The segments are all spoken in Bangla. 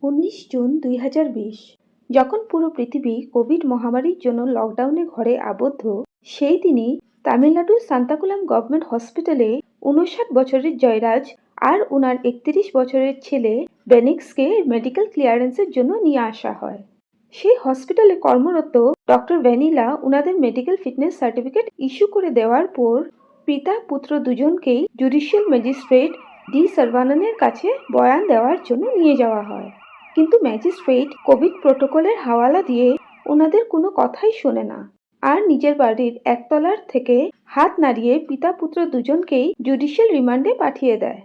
19 জুন 2020 যখন পুরো পৃথিবী কোভিড মহামারীর জন্য লকডাউনে ঘরে আবদ্ধ, সেই দিনই তামিলনাড়ুর সান্তাকুলাম গভর্নমেন্ট হসপিটালে 59 বছরের জয়রাজ আর উনার 31 বছরের ছেলে বেনিক্সকে মেডিকেল ক্লিয়ারেন্সের জন্য নিয়ে আসা হয়। সেই হসপিটালে কর্মরত ডক্টর ভ্যানিলা উনাদের মেডিকেল ফিটনেস সার্টিফিকেট ইস্যু করে দেওয়ার পর পিতা পুত্র দুজনকেই জুডিশিয়াল ম্যাজিস্ট্রেট ডি সার্ভাননের কাছে বয়ান দেওয়ার জন্য নিয়ে যাওয়া হয়। কিন্তু ম্যাজিস্ট্রেট কোভিড প্রোটোকলের হাওয়ালা দিয়ে ওনাদের কোনো কথাই শোনে না আর নিজের বাড়ির একতলার থেকে হাত নাড়িয়ে পিতা পুত্র দুজনকেই জুডিশিয়াল রিমান্ডে পাঠিয়ে দেয়।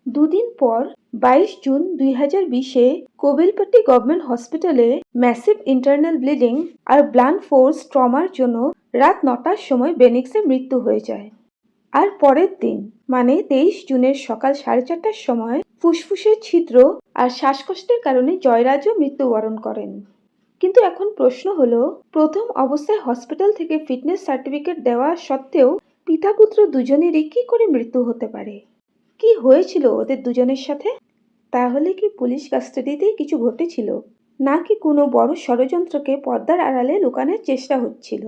দুদিন পর 22 জুন 2020-এ কোভিলপট্টি গভর্নমেন্ট হসপিটালে ম্যাসিভ ইন্টারনাল ব্লিডিং আর ব্লান্ট ফোর্স ট্রমার জন্য রাত 9টার সময় বেনিক্সের মৃত্যু হয়ে যায়। আর পরের দিন মানে 23 জুনের সকাল 4:30টার সময় ফুসফুসের ছিদ্র আর শ্বাসকষ্টের কারণে জয়রাজও মৃত্যুবরণ করেন। কিন্তু এখন প্রশ্ন হলো, প্রথম অবস্থায় হসপিটাল থেকে ফিটনেস সার্টিফিকেট দেওয়া সত্ত্বেও পিতা পুত্র দুজনেরই কি করে মৃত্যু হতে পারে? কি হয়েছিল ওদের দুজনের সাথে? তাহলে কি পুলিশ কাস্টাডিতেই কিছু ঘটেছিল, নাকি কোনো বড় ষড়যন্ত্রকে পর্দার আড়ালে লুকানোর চেষ্টা হচ্ছিল?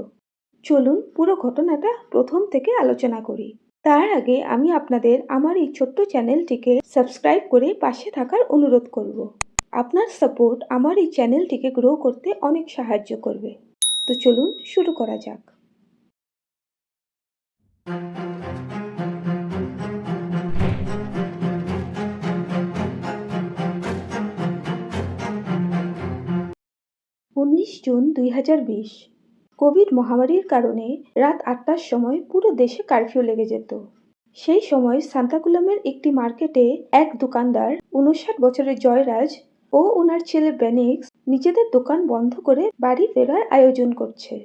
চলুন পুরো ঘটনাটা প্রথম থেকে আলোচনা করি। তার আগে আমি আপনাদের আমার এই ছোট্ট চ্যানেলটিকে সাবস্ক্রাইব করে পাশে থাকার অনুরোধ করব। আপনার সাপোর্ট আমার এই চ্যানেলটিকে গ্রো করতে অনেক সাহায্য করবে। তো চলুন শুরু করা যাক। June 2020 কোভিড মহামারীর কারণে রাত 8টার সময় পুরো দেশে কারফিউ লেগে যেত। সেই সময় সান্তাকুলামের একটি মার্কেটে এক দোকানদার 59 বছরের জয়রাজ ও ওনার ছেলে বেনিক্স নিজেদের দোকান বন্ধ করে বাড়ি ফেরার আয়োজন করছে।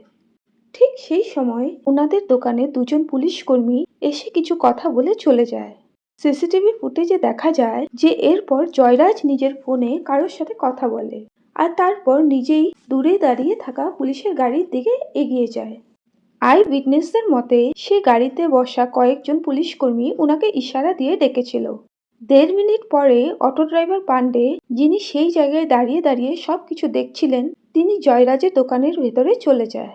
ঠিক সেই সময় ওনাদের দোকানে দুজন পুলিশ কর্মী এসে কিছু কথা বলে চলে যায়। সিসিটিভি ফুটেজে দেখা যায় যে এরপর জয়রাজ নিজের ফোনে কারোর সাথে কথা বলে আর তারপর নিজেই দূরে দাঁড়িয়ে থাকা পুলিশের গাড়ির দিকে এগিয়ে যায়। আই উইটনেসদের মতে সে গাড়িতে বসা কয়েকজন পুলিশ কর্মী ওনাকে ইশারা দিয়ে ডেকেছিল। 1.5 মিনিট পরে অটো ড্রাইভার পান্ডে, যিনি সেই জায়গায় দাঁড়িয়ে দাঁড়িয়ে সবকিছু দেখছিলেন, তিনি জয়রাজের দোকানের ভেতরে চলে যায়।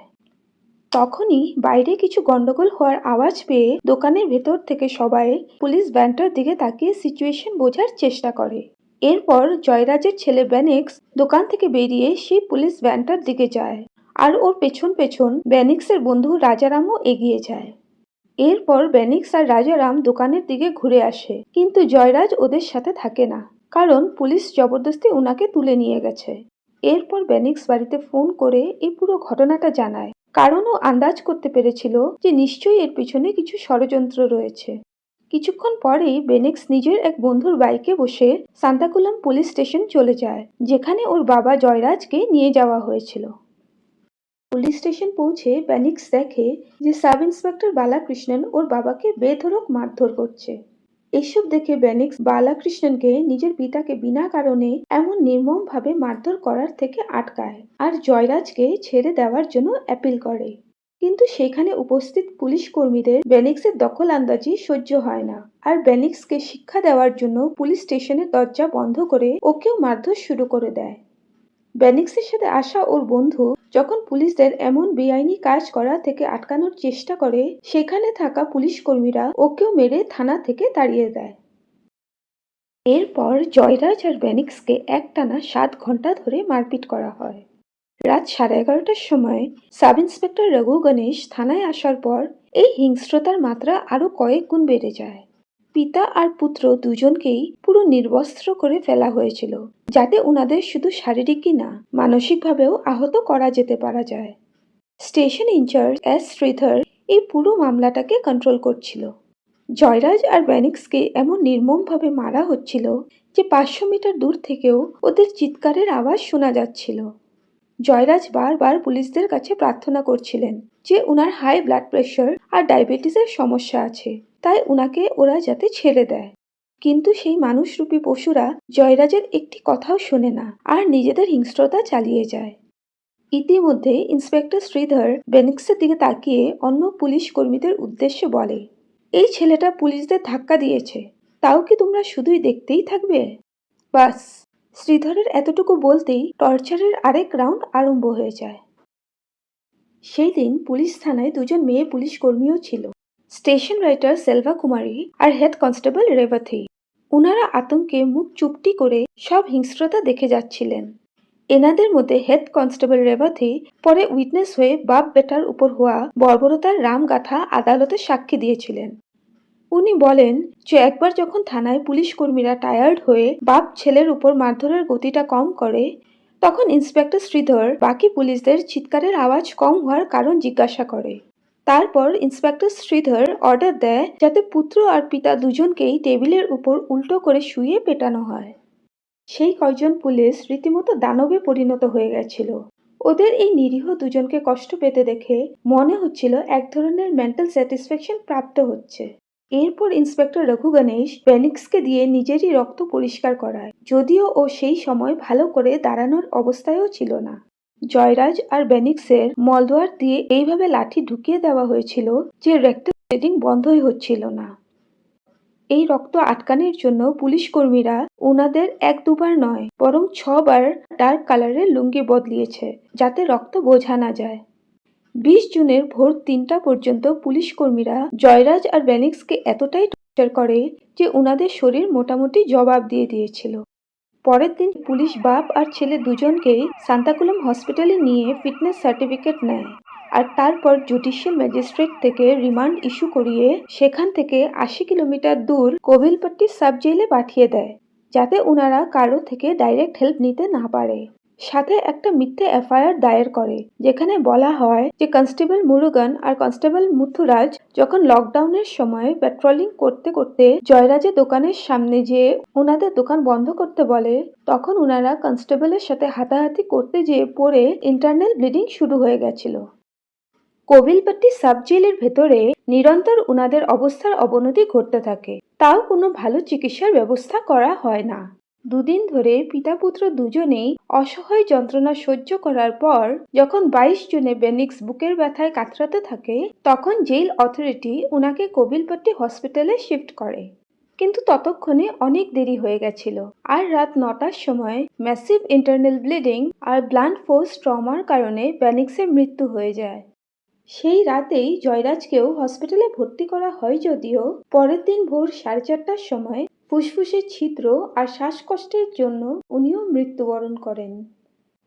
তখনই বাইরে কিছু গন্ডগোল হওয়ার আওয়াজ পেয়ে দোকানের ভেতর থেকে সবাই পুলিশ ভ্যানটার দিকে তাকিয়ে সিচুয়েশন বোঝার চেষ্টা করে। এরপর জয়রাজের ছেলে বেনিক্স দোকান থেকে বেরিয়ে সেই পুলিশ ভ্যানটার দিকে যায় আর ওর পেছন পেছন বেনিক্সের বন্ধু রাজারামও এগিয়ে যায়। এরপর বেনিক্স আর রাজারাম দোকানের দিকে ঘুরে আসে, কিন্তু জয়রাজ ওদের সাথে থাকে না, কারণ পুলিশ জবরদস্তি ওনাকে তুলে নিয়ে গেছে। এরপর বেনিক্স বাড়িতে ফোন করে এই পুরো ঘটনাটা জানায়, কারণ ও আন্দাজ করতে পেরেছিল যে নিশ্চয়ই এর পিছনে কিছু ষড়যন্ত্র রয়েছে। কিছুক্ষণ পরেই বেনিক্স নিজের এক বন্ধুর বাইকে বসে সান্তাকুলাম পুলিশ স্টেশন চলে যায়, যেখানে ওর বাবা জয়রাজকে নিয়ে যাওয়া হয়েছিল। পুলিশ স্টেশন পৌঁছে বেনিক্স দেখে যে সাব ইন্সপেক্টর বালাকৃষ্ণন ওর বাবাকে বেধড়ক মারধর করছে। এসব দেখে বেনিক্স বালাকৃষ্ণনকে নিজের পিতাকে বিনা কারণে এমন নির্মমভাবে মারধর করার থেকে আটকায় আর জয়রাজকে ছেড়ে দেওয়ার জন্য অ্যাপিল করে। কিন্তু সেখানে উপস্থিত পুলিশ কর্মীদের বেনিক্সের দখল আন্দাজি সহ্য হয় না আর বেনিক্সকে শিক্ষা দেওয়ার জন্য পুলিশ স্টেশনের দরজা বন্ধ করে ওকেও মারধর শুরু করে দেয়। বেনিক্সের সাথে আসা ওর বন্ধু যখন পুলিশদের এমন বেআইনি কাজ করা থেকে আটকানোর চেষ্টা করে, সেখানে থাকা পুলিশ কর্মীরা ওকেও মেরে থানা থেকে তাড়িয়ে দেয়। এরপর জয়রাজ আর বেনিক্সকে একটানা 7 ঘন্টা ধরে মারপিট করা হয়। রাত 11:30টার সময় সাব ইন্সপেক্টর রঘু গণেশ থানায় আসার পর এই হিংস্রতার মাত্রা আরো কয়েক গুণ বেড়ে যায়। পিতা আর পুত্র দুজনকেই পুরো নির্বস্ত্র করে ফেলা হয়েছিল, যাতে ওনাদের শুধু শারীরিকই না, মানসিকভাবেও আহত করা যেতে পারা যায়। স্টেশন ইনচার্জ এস শ্রীধর এই পুরো মামলাটাকে কন্ট্রোল করছিল। জয়রাজ আর বেনিক্সকে এমন নির্মমভাবে মারা হচ্ছিল যে 500 মিটার দূর থেকেও ওদের চিৎকারের আওয়াজ শোনা যাচ্ছিল। জয়রাজ বারবার পুলিশদের কাছে প্রার্থনা করছিলেন যে ওনার হাই ব্লাড প্রেশার আর ডায়াবেটিসের সমস্যা আছে, তাই ওনাকে ওরা যাতে ছেড়ে দেয়। কিন্তু সেই মানুষরূপী পশুরা জয়রাজের একটি কথাও শোনে না আর নিজেদের হিংস্রতা চালিয়ে যায়। ইতিমধ্যে ইন্সপেক্টর শ্রীধর বেনিক্সের দিকে তাকিয়ে অন্য পুলিশ কর্মীদের উদ্দেশ্যে বলে, এই ছেলেটা পুলিশদের ধাক্কা দিয়েছে, তাও কি তোমরা শুধুই দেখতেই থাকবে? বাস, শ্রীধরের এতটুকু বলতেই টর্চারের আরেক রাউন্ড আরম্ভ হয়ে যায়। সেই দিন পুলিশ থানায় দুজন মেয়ে পুলিশ কর্মীও ছিল, স্টেশন রাইটার সেলভা কুমারী আর হেড কনস্টেবল রেবতী। ওনারা আতঙ্কে মুখ চুপটি করে সব হিংস্রতা দেখে যাচ্ছিলেন। এনাদের মধ্যে হেড কনস্টেবল রেবতী পরে উইটনেস হয়ে বাপ বেটার উপর হওয়া বর্বরতার রামগাথা আদালতে সাক্ষী দিয়েছিলেন। উনি বলেন যে একবার যখন থানায় পুলিশ কর্মীরা টায়ার্ড হয়ে বাপ ছেলের উপর মারধরের গতিটা কম করে, তখন ইন্সপেক্টর শ্রীধর বাকি পুলিশদের চিৎকারের আওয়াজ কম হওয়ার কারণ জিজ্ঞাসা করে। তারপর ইন্সপেক্টর শ্রীধর অর্ডার দেয় যাতে পুত্র আর পিতা দুজনকেই টেবিলের উপর উল্টো করে শুয়ে পেটানো হয়। সেই কয়জন পুলিশ রীতিমতো দানবে পরিণত হয়ে গেছিল। ওদের এই নিরীহ দুজনকে কষ্ট পেতে দেখে মনে হচ্ছিল এক ধরনের মেন্টাল স্যাটিসফ্যাকশন প্রাপ্ত হচ্ছে। এরপর ইন্সপেক্টর রঘু গণেশ বেনিক্সকে দিয়ে নিজেরই রক্ত পরিষ্কার করায়, যদিও ও সেই সময় ভালো করে দাঁড়ানোর অবস্থায়ও ছিল না। জয়রাজ আর বেনিক্সের মলদ্বার দিয়ে এইভাবে লাঠি ঢুকিয়ে দেওয়া হয়েছিল যে রেক্টাল ব্লিডিং বন্ধই হচ্ছিল না। এই রক্ত আটকানোর জন্য পুলিশ কর্মীরা ওনাদের এক দুবার নয় বরং 6 বার ডার্ক কালারের লুঙ্গি বদলিয়েছে যাতে রক্ত বোঝা না যায়। 20 জুনের ভোর 3টা পর্যন্ত পুলিশ কর্মীরা জয়রাজ আর বেনিক্সকে এতটাই টর্চার করে যে ওনাদের শরীর মোটামুটি জবাব দিয়ে দিয়েছিল। পরের দিন পুলিশ বাপ আর ছেলে দুজনকেই সান্তাকুলাম হসপিটালে নিয়ে ফিটনেস সার্টিফিকেট নেয় আর তারপর জুডিশিয়াল ম্যাজিস্ট্রেট থেকে রিমান্ড ইস্যু করিয়ে সেখান থেকে 80 কিলোমিটার দূর কোভিলপট্টি সাব জেলে পাঠিয়ে দেয়, যাতে ওনারা কারো থেকে ডাইরেক্ট হেল্প নিতে না পারে। সাথে একটা মিথ্যে এফআইআর দায়ের করে, যেখানে বলা হয় যে কনস্টেবল মুরুগান আর কনস্টেবল মুথুরাজ যখন লকডাউনের সময় পেট্রোলিং করতে করতে জয়রাজের দোকানের সামনে যেয়ে ওনাদের দোকান বন্ধ করতে বলে, তখন ওনারা কনস্টেবলের সাথে হাতাহাতি করতে যেয়ে পড়ে ইন্টারনাল ব্লিডিং শুরু হয়ে গেছিল। কোভিলপট্টি সাব জেলের ভেতরে নিরন্তর ওনাদের অবস্থার অবনতি ঘটতে থাকে, তাও কোনো ভালো চিকিৎসার ব্যবস্থা করা হয় না। দুদিন ধরে পিতা পুত্র দুজনেই অসহায় যন্ত্রণা সহ্য করার পর যখন 22 জুনে বেনিক্স বুকের ব্যথায় কাতরাতে থাকে, তখন জেল অথরিটি ওনাকে কোভিলপট্টি হসপিটালে শিফট করে। কিন্তু ততক্ষণে অনেক দেরি হয়ে গেছিল আর রাত 9টার সময় ম্যাসিভ ইন্টারনাল ব্লিডিং আর ব্লান্ট ফোর্স ট্রমার কারণে বেনিক্সের মৃত্যু হয়ে যায়। সেই রাতেই জয়রাজকেও হসপিটালে ভর্তি করা হয়, যদিও পরের দিন ভোর 4:30টার সময় ফুসফুসের ছিদ্র আর শ্বাসকষ্টের জন্য উনিও মৃত্যুবরণ করেন।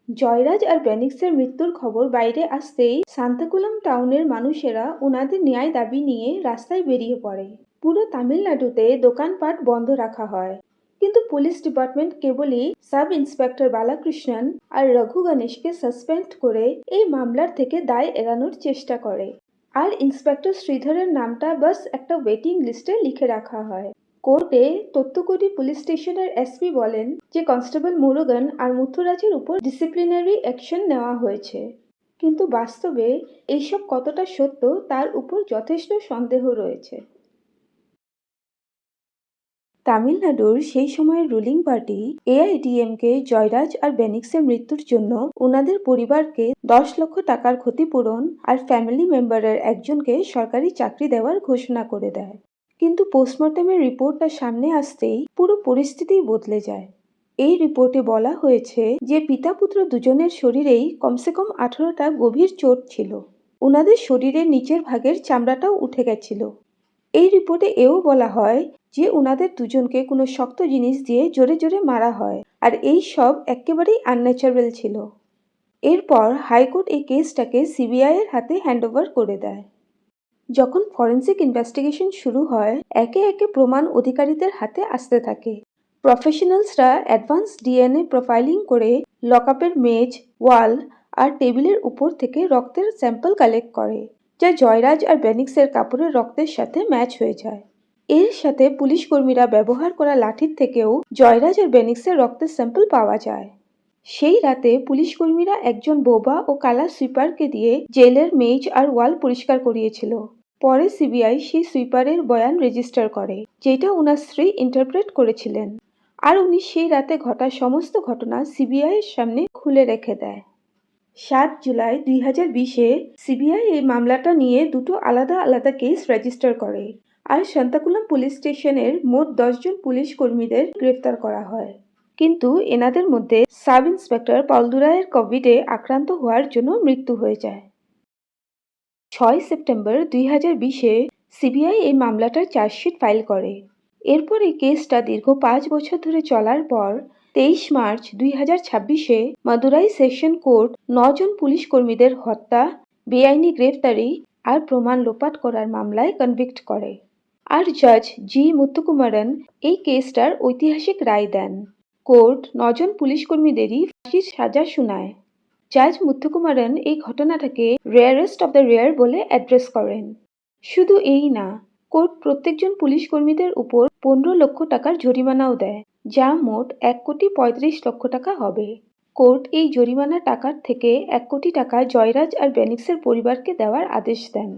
জয়রাজ আর বেনিক্সের মৃত্যুর খবর বাইরে আসতেই সান্তাকুলাম টাউনের মানুষেরা ওনাদের ন্যায় দাবি নিয়ে রাস্তায় বেরিয়ে পড়ে। পুরো তামিলনাড়ুতে দোকানপাট বন্ধ রাখা হয়, কিন্তু পুলিশ ডিপার্টমেন্ট কেবলই সাব ইন্সপেক্টর বালাকৃষ্ণন আর রঘু গণেশকে সাসপেন্ড করে এই মামলার থেকে দায় এড়ানোর চেষ্টা করে, আর ইন্সপেক্টর শ্রীধরের নামটা বাস একটা ওয়েটিং লিস্টে লিখে রাখা হয়। কোর্টে তত্তুকুডি পুলিশ স্টেশনের এসপি বলেন যে কনস্টেবল মুরুগান আর মুথুরাজের উপর ডিসিপ্লিনারি অ্যাকশন নেওয়া হয়েছে, কিন্তু বাস্তবে এইসব কতটা সত্য তার উপর যথেষ্ট সন্দেহ রয়েছে। তামিলনাড়ুর সেই সময়ের রুলিং পার্টি এআইডিএমকে জয়রাজ আর বেনিক্সের মৃত্যুর জন্য ওনাদের পরিবারকে 10 লক্ষ টাকার ক্ষতিপূরণ আর ফ্যামিলি মেম্বারের একজনকে সরকারি চাকরি দেওয়ার ঘোষণা করে দেয়। কিন্তু পোস্টমর্টমের রিপোর্টটা সামনে আসতেই পুরো পরিস্থিতি বদলে যায়। এই রিপোর্টে বলা হয়েছে যে পিতা পুত্র দুজনের শরীরেই কমসে কম 18টা গভীর চোট ছিল। ওনাদের শরীরের নিচের ভাগের চামড়াটাও উঠে গেছিল। এই রিপোর্টে এও বলা হয় যে ওনাদের দুজনকে কোনো শক্ত জিনিস দিয়ে জোরে জোরে মারা হয়, আর এই সব একেবারেই আনন্যাচারাল ছিল। এরপর হাইকোর্ট এই কেসটাকে সিবিআই এর হাতে হ্যান্ডওভার করে দেয়। যখন ফরেন্সিক ইনভেস্টিগেশন শুরু হয়, একে একে প্রমাণ অধিকারীদের হাতে আসতে থাকে। প্রফেশনালসরা অ্যাডভান্স ডিএনএ প্রোফাইলিং করে লকআপের মেজ, ওয়াল আর টেবিলের উপর থেকে রক্তের স্যাম্পল কালেক্ট করে, যা জয়রাজ আর বেনিক্সের কাপড়ের রক্তের সাথে ম্যাচ হয়ে যায়। এর সাথে পুলিশ কর্মীরা ব্যবহার করা লাঠির থেকেও জয়রাজ আর বেনিক্সের রক্তের স্যাম্পল পাওয়া যায়। সেই রাতে পুলিশ কর্মীরা একজন বোবা ও কালা সুইপারকে দিয়ে জেলের মেজ আর ওয়াল পরিষ্কার করিয়েছিল। পরে সিবিআই সেই সুইপারের বয়ান রেজিস্টার করে, যেটা ওনার স্ত্রী ইন্টারপ্রেট করেছিলেন, আর উনি সেই রাতে ঘটা সমস্ত ঘটনা সিবিআই এর সামনে খুলে রেখে দেয়। 7 জুলাই 2020-এ সিবিআই এই মামলাটা নিয়ে দুটো আলাদা আলাদা কেস রেজিস্টার করে, আর সান্তাকুলাম পুলিশ স্টেশনের মোট 10 জন পুলিশ কর্মীদের গ্রেফতার করা হয়। কিন্তু এনাদের মধ্যে সাব ইন্সপেক্টর পলদুরাইয়ের কোভিডে আক্রান্ত হওয়ার জন্য মৃত্যু হয়ে যায়। 6 সেপ্টেম্বর 2020-এ সিবিআই এই মামলাটার চার্জশিট ফাইল করে। এরপর এই কেসটা দীর্ঘ 5 বছর ধরে চলার পর 23 মার্চ 2026-এ মাদুরাই সেশন কোর্ট 9 জন পুলিশ কর্মীদের হত্যা, বেআইনি গ্রেফতারি আর প্রমাণ লোপাট করার মামলায় কনভিক্ট করে। আর জাজ জি মুত্তুকুমারন এই কেসটার ঐতিহাসিক রায় দেন। কোর্ট 9 জন পুলিশ কর্মীদেরই ফাঁসির সাজা শুনায়। জাজ মুত্তুকুমারন এই ঘটনাটাকে রেয়ারেস্ট অব দ্য রেয়ার বলে অ্যাড্রেস করেন। শুধু এই না, কোর্ট প্রত্যেকজন পুলিশ কর্মীদের উপর 15 লক্ষ টাকার জরিমানাও দেয়, যা মোট 1,35,00,000 টাকা হবে। কোর্ট এই জরিমানা টাকার থেকে 1 কোটি টাকা জয়রাজ আর বেনিক্সের পরিবারকে দেওয়ার আদেশ দেন।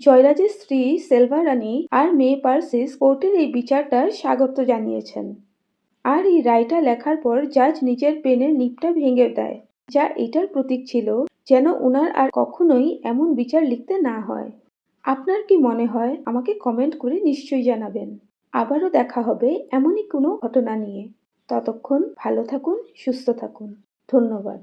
জয়রাজের স্ত্রী সেলভা রানী আর মেয়ে পার্সিস কোর্টের এই বিচারটা স্বাগত জানিয়েছেন। আর এই রায়টা লেখার পর জাজ নিজের পেনের নিবটা ভেঙে দেয়, যা এটার প্রতীক ছিল যেন ওনার আর কখনোই এমন বিচার লিখতে না হয়। আপনার কি মনে হয় আমাকে কমেন্ট করে নিশ্চয়ই জানাবেন। আবারও দেখা হবে এমনই কোনো ঘটনা নিয়ে। ততক্ষণ ভালো থাকুন, সুস্থ থাকুন। ধন্যবাদ।